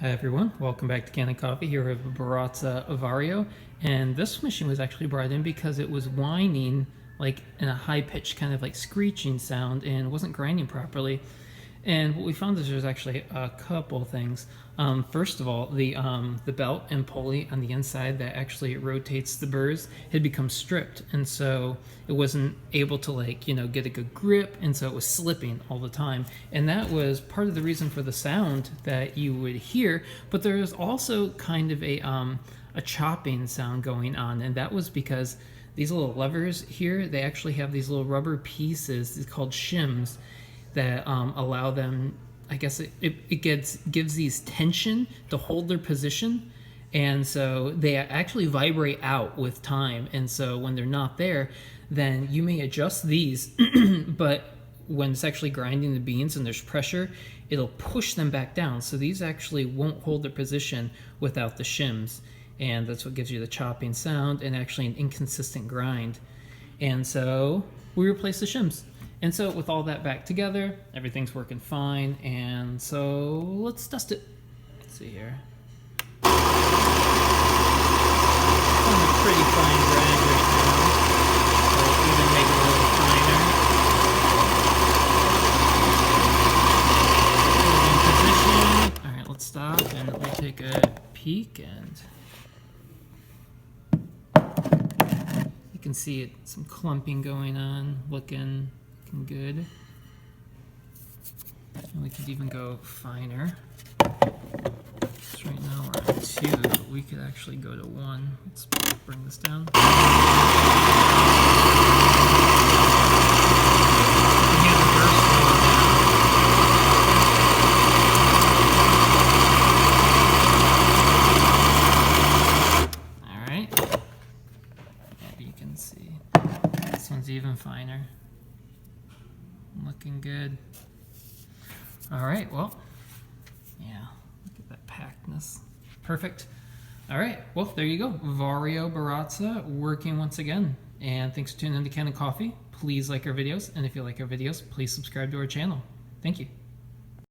Hi everyone, welcome back to Kanen Coffee. Here we have a Baratza Vario, and this machine was actually brought in because it was whining like in a high-pitched kind of like screeching sound and wasn't grinding properly. And what we found is there's actually a couple things. First of all, the belt and pulley on the inside that actually rotates the burrs had become stripped, and so it wasn't able to get a good grip, and so it was slipping all the time. And that was part of the reason for the sound that you would hear. But there was also kind of a chopping sound going on, and that was because these little levers here, they actually have these little rubber pieces called shims that allow them, I guess it gives these tension to hold their position, and so they actually vibrate out with time. And so when they're not there, then you may adjust these, but when it's actually grinding the beans and there's pressure, it'll push them back down. So these actually won't hold their position without the shims, and that's what gives you the chopping sound and actually an inconsistent grind. And so we replace the shims. And so with all that back together, everything's working fine, and so let's test it. Let's see here. It's on a pretty fine grind right now, so we'll even make it a little finer. In position. All right, let's stop, and we'll take a peek, and you can see some clumping going on, looking good. And we could even go finer. So right now we're at 2, but we could actually go to 1. Let's bring this down. Alright. Maybe you can see. This one's even finer. Looking good. All right, well, yeah, look at that packedness. Perfect. All right, well, there you go. Vario Baratza working once again. And thanks for tuning in to Kanen Coffee. Please like our videos, and if you like our videos, please subscribe to our channel. Thank you.